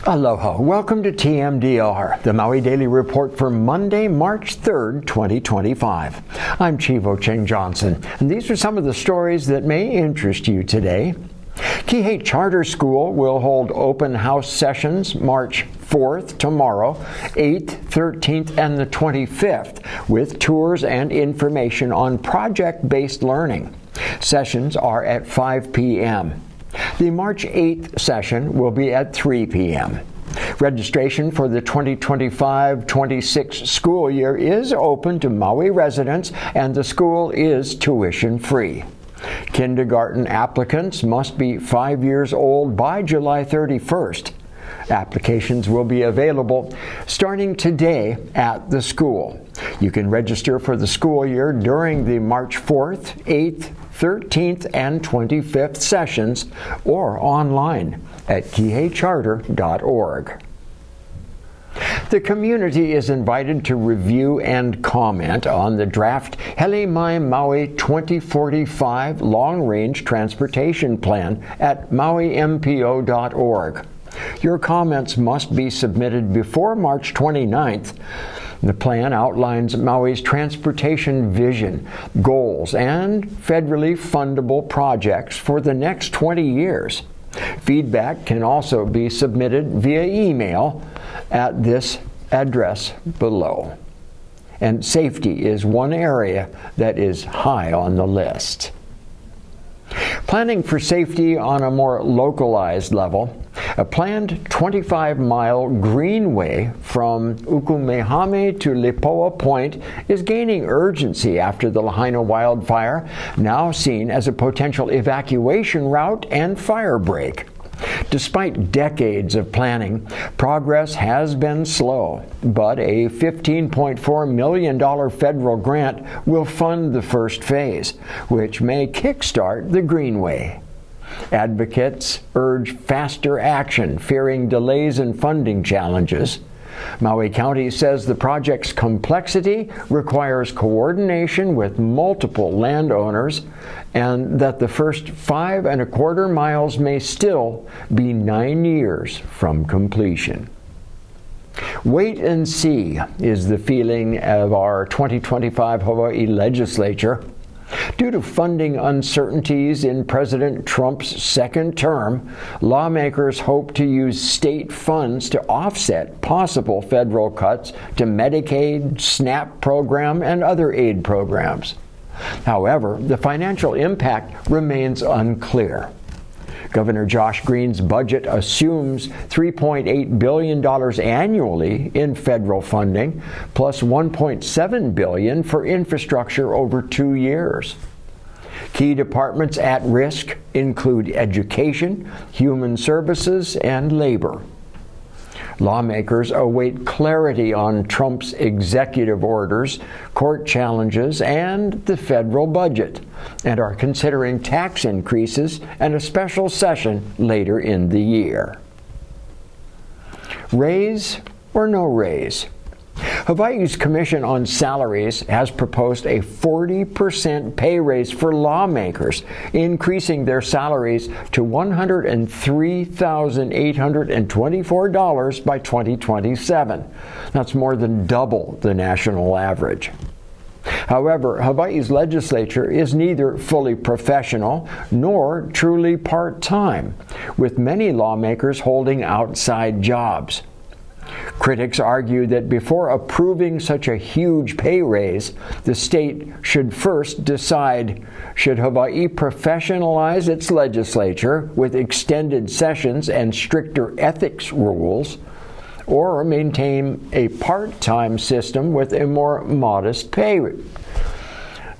Aloha. Welcome to TMDR, the Maui Daily Report for Monday, March 3rd, 2025. I'm Chivo Cheng Johnson, and these are some of the stories that may interest you today. Kihei Charter School will hold open house sessions March 4th, tomorrow, 8th, 13th, and the 25th, with tours and information on project-based learning. Sessions are at 5 p.m. The March 8th session will be at 3 p.m. Registration for the 2025-26 school year is open to Maui residents, and the school is tuition-free. Kindergarten applicants must be 5 years old by July 31st. Applications will be available starting today at the school. You can register for the school year during the March 4th, 8th, 13th, and 25th sessions or online at kiheicharter.org. The community is invited to review and comment on the draft Hele Mai Maui 2045 Long-Range Transportation Plan at MauiMPO.org. Your comments must be submitted before March 29th. The plan outlines Maui's transportation vision, goals, and federally fundable projects for the next 20 years. Feedback can also be submitted via email at this address below. And safety is one area that is high on the list. Planning for safety on a more localized level, a planned 25-mile greenway from Ukumehame to Lipoa Point is gaining urgency after the Lahaina wildfire, now seen as a potential evacuation route and firebreak. Despite decades of planning, progress has been slow, but a $15.4 million federal grant will fund the first phase, which may kickstart the greenway. Advocates urge faster action, fearing delays and funding challenges. Maui County says the project's complexity requires coordination with multiple landowners and that the first 5.25 miles may still be 9 years from completion. Wait and see is the feeling of our 2025 Hawaii legislature. Due to funding uncertainties in President Trump's second term, lawmakers hope to use state funds to offset possible federal cuts to Medicaid, SNAP program, and other aid programs. However, the financial impact remains unclear. Governor Josh Green's budget assumes $3.8 billion annually in federal funding, plus $1.7 billion for infrastructure over 2 years. Key departments at risk include education, human services, and labor. Lawmakers await clarity on Trump's executive orders, court challenges, and the federal budget, and are considering tax increases and a special session later in the year. Raise or no raise? Hawaii's Commission on Salaries has proposed a 40% pay raise for lawmakers, increasing their salaries to $103,824 by 2027. That's more than double the national average. However, Hawaii's legislature is neither fully professional nor truly part-time, with many lawmakers holding outside jobs. Critics argue that before approving such a huge pay raise, the state should first decide, should Hawaii professionalize its legislature with extended sessions and stricter ethics rules, or maintain a part-time system with a more modest pay.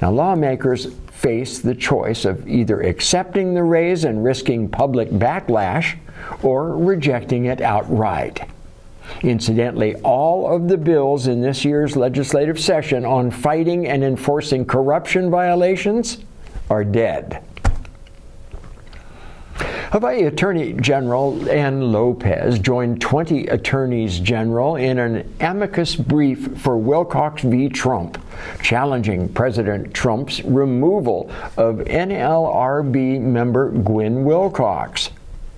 Now, lawmakers face the choice of either accepting the raise and risking public backlash, or rejecting it outright. Incidentally, all of the bills in this year's legislative session on fighting and enforcing corruption violations are dead. Hawaii Attorney General Ann Lopez joined 20 attorneys general in an amicus brief for Wilcox v. Trump, challenging President Trump's removal of NLRB member Gwen Wilcox.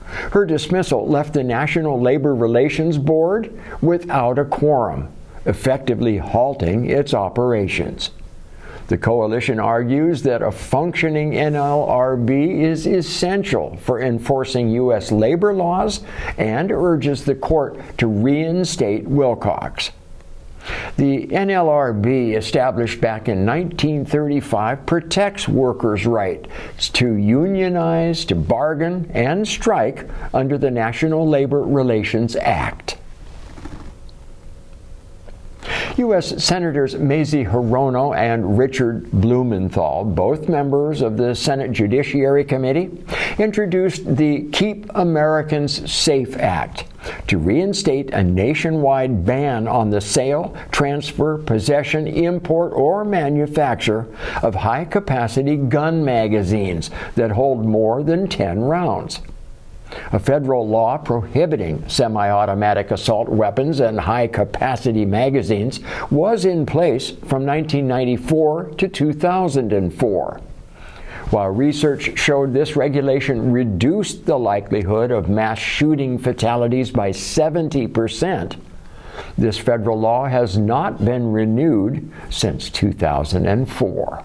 Her dismissal left the National Labor Relations Board without a quorum, effectively halting its operations. The coalition argues that a functioning NLRB is essential for enforcing U.S. labor laws and urges the court to reinstate Wilcox. The NLRB, established back in 1935, protects workers' rights to unionize, to bargain, and strike under the National Labor Relations Act. U.S. Senators Mazie Hirono and Richard Blumenthal, both members of the Senate Judiciary Committee, introduced the Keep Americans Safe Act to reinstate a nationwide ban on the sale, transfer, possession, import, or manufacture of high-capacity gun magazines that hold more than 10 rounds. A federal law prohibiting semi-automatic assault weapons and high-capacity magazines was in place from 1994 to 2004. While research showed this regulation reduced the likelihood of mass shooting fatalities by 70%, this federal law has not been renewed since 2004.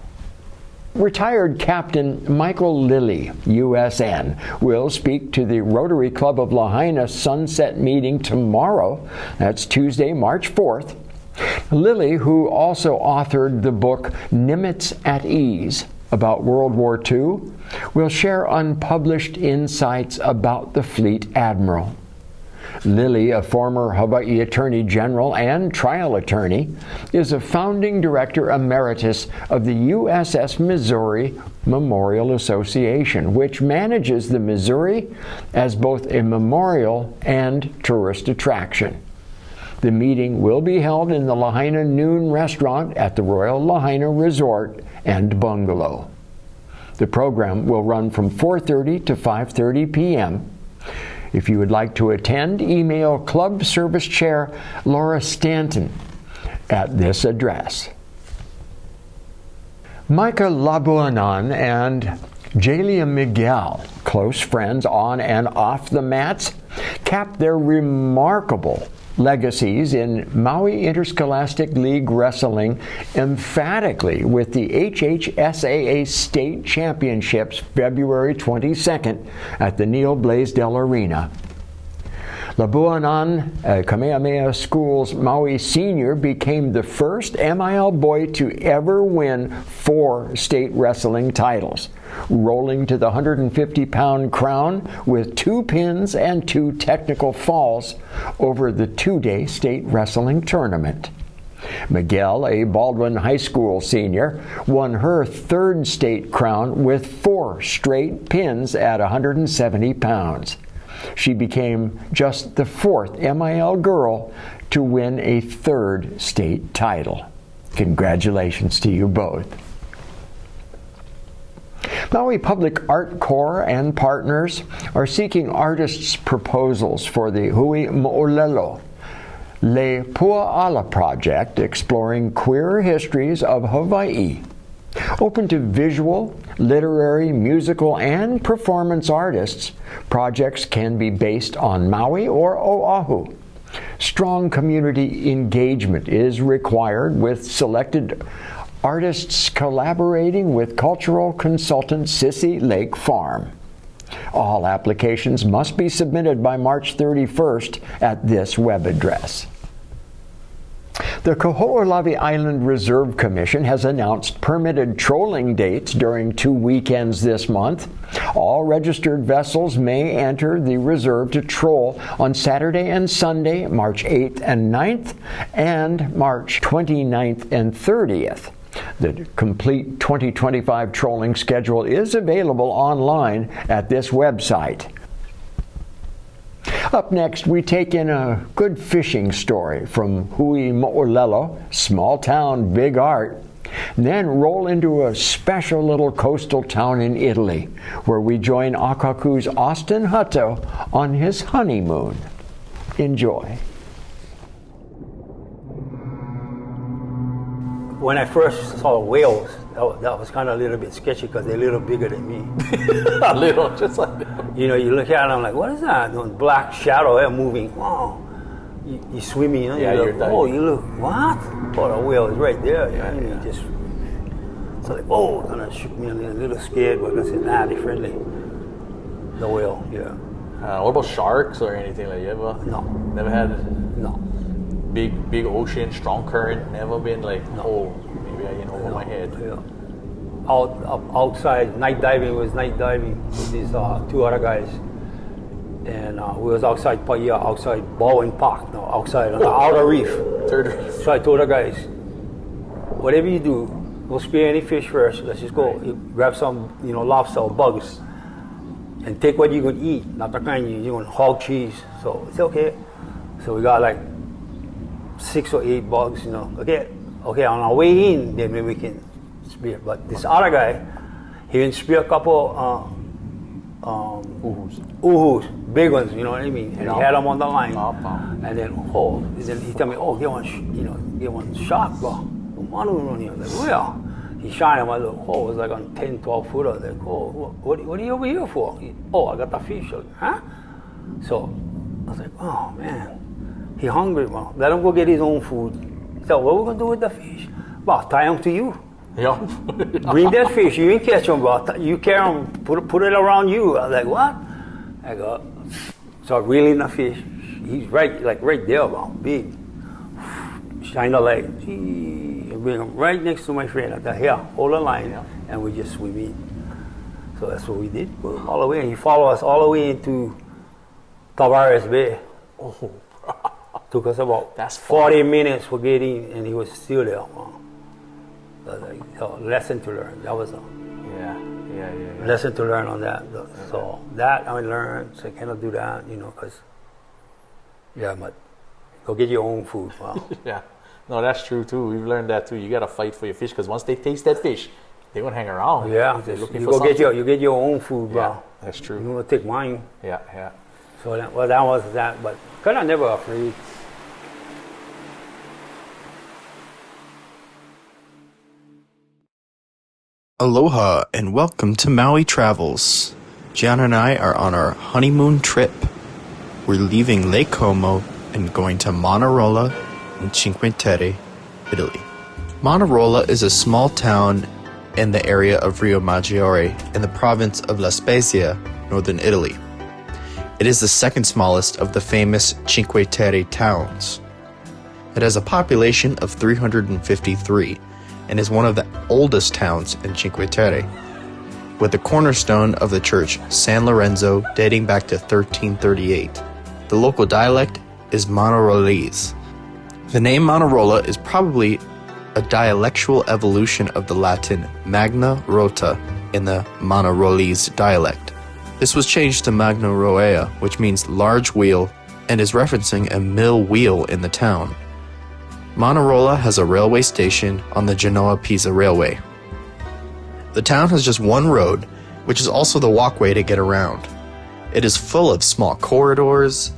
Retired Captain Michael Lilly, USN, will speak to the Rotary Club of Lahaina Sunset meeting tomorrow. That's Tuesday, March 4th. Lilly, who also authored the book Nimitz at Ease about World War II, will share unpublished insights about the Fleet Admiral. Lilly, a former Hawaii Attorney General and trial attorney, is a founding director emeritus of the USS Missouri Memorial Association, which manages the Missouri as both a memorial and tourist attraction. The meeting will be held in the Lahaina Noon restaurant at the Royal Lahaina Resort and Bungalow. The program will run from 4:30 to 5:30 p.m. If you would like to attend, email Club Service Chair Laura Stanton at this address. Micah Labuanan and Jalia Miguel, close friends on and off the mats, capped their remarkable legacies in Maui Interscholastic League Wrestling emphatically with the HHSAA State Championships February 22nd at the Neil Blaisdell Arena. Labuanan, Kamehameha School's Maui senior, became the first MIL boy to ever win 4 state wrestling titles, rolling to the 150-pound crown with 2 pins and 2 technical falls over the 2-day state wrestling tournament. Miguel, a Baldwin High School senior, won her 3rd state crown with 4 straight pins at 170 pounds. She became just the 4th MIL girl to win a 3rd state title. Congratulations to you both. Maui Public Art Corps and partners are seeking artists' proposals for the Hui Mo'olelo Le Pua'ala project, exploring queer histories of Hawaii. Open to visual, literary, musical, and performance artists, projects can be based on Maui or Oahu. Strong community engagement is required, with selected artists collaborating with cultural consultant Sissy Lake Farm. All applications must be submitted by March 31st at this web address. The Kaho'olawe Island Reserve Commission has announced permitted trolling dates during 2 weekends this month. All registered vessels may enter the reserve to troll on Saturday and Sunday, March 8th and 9th, and March 29th and 30th. The complete 2025 trolling schedule is available online at this website. Up next, we take in a good fishing story from Hui Mo'olelo, small town, big art, then roll into a special little coastal town in Italy, where we join Akaku's Austin Hutto on his honeymoon. Enjoy. When I first saw whales, that was kind of a little bit sketchy because they're a little bigger than me. A little, just like You know, you look at them like, what is that? Black shadow there moving. Wow. You swimming, you know? Yeah, you you're look, diving. oh, you look, what? Oh, the whale is right there. Yeah, You yeah. just, so like, oh, kind of shook me a little scared, but I said, nah, they're friendly. The whale, yeah. what about sharks or anything like that? No. Never had No. big ocean, strong current. Never been like, No. oh, maybe I in over my head. Yeah. Outside, night diving with these two other guys. And we was outside Paia, outside Bowen Park, no, outside on the outer reef. Third. So I told the guys, whatever you do, don't spare any fish first. Let's just go grab some, lobster or bugs, and take what you're gonna eat. Not the kind you're gonna hog cheese. So it's okay. So we got like 6 or 8 bugs, Okay, on our way in, then maybe we can spear. But this other guy, he didn't spear a couple uhus, big ones, you know what I mean? And he had them on the line. And then he tell me, get one shark, bro. I'm like, where? He shined him. I look, it was like on 10, 12 footer. Like, what are you over here for? I got the fish. Like, huh? So I was like, oh man, he hungry, bro. Let him go get his own food. So what we gonna do with the fish? Well, tie him to you. Yeah. Bring that fish. You ain't catch him, bro. You carry him. Put it around you. I was like, what? I go, start reeling the fish. He's right there, bro. Big. Shine the light. Bring him right next to my friend. I thought, here, hold the line, and we just swim in. So that's what we did. All the way. He followed us all the way into Tavares Bay. Oh, Took us about that's 40 minutes for getting, and he was still there. Lesson to learn. That was a lesson to learn on that. So that I learned. So I cannot do that, because but go get your own food. Wow. Yeah. No, that's true too. We've learned that too. You gotta fight for your fish because once they taste that fish, they won't hang around. Yeah, They're looking you for go something. get your own food, bro. Yeah, that's true. You gonna take mine. Yeah. So that was that, but kind of never afraid. Aloha and welcome to Maui Travels. Gianna and I are on our honeymoon trip. We're leaving Lake Como and going to Manarola in Cinque Terre, Italy. Manarola is a small town in the area of Rio Maggiore in the province of La Spezia, northern Italy. It is the second smallest of the famous Cinque Terre towns. It has a population of 353 and is one of the oldest towns in Cinque Terre, with the cornerstone of the church San Lorenzo dating back to 1338. The local dialect is Manarolese. The name Manarola is probably a dialectual evolution of the Latin Magna Rota in the Manarolese dialect. This was changed to Magna Roea, which means large wheel, and is referencing a mill wheel in the town. Manarola has a railway station on the Genoa-Pisa Railway. The town has just one road, which is also the walkway to get around. It is full of small corridors,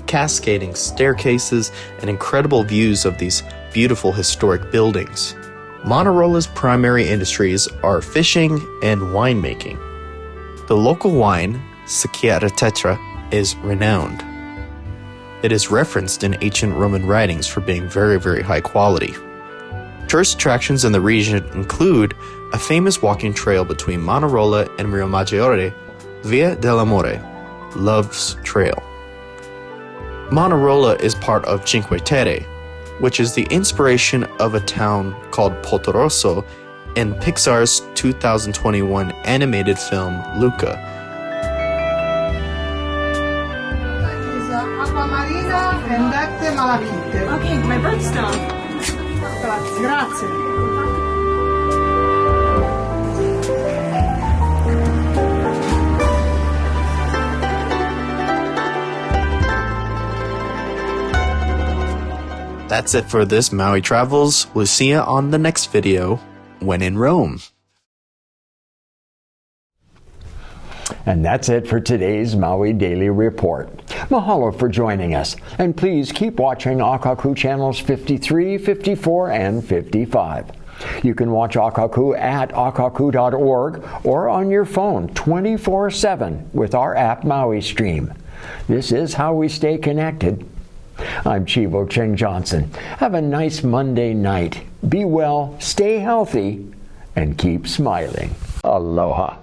cascading staircases, and incredible views of these beautiful historic buildings. Manarola's primary industries are fishing and winemaking. The local wine, Schiara Tetra, is renowned. It is referenced in ancient Roman writings for being very, very high quality. Tourist attractions in the region include a famous walking trail between Manarola and Rio Maggiore, Via dell'Amore, Love's Trail. Manarola is part of Cinque Terre, which is the inspiration of a town called Portorosso in Pixar's 2021 animated film Luca. Acquamarina and Dette Malachite. Okay, my birthstone. Grazie. That's it for this Maui Travels. We'll see you on the next video, when in Rome. And that's it for today's Maui Daily Report. Mahalo for joining us. And please keep watching Akaku channels 53, 54, and 55. You can watch Akaku at akaku.org or on your phone 24/7 with our app Maui Stream. This is how we stay connected. I'm Chivo Cheng Johnson. Have a nice Monday night. Be well, stay healthy, and keep smiling. Aloha.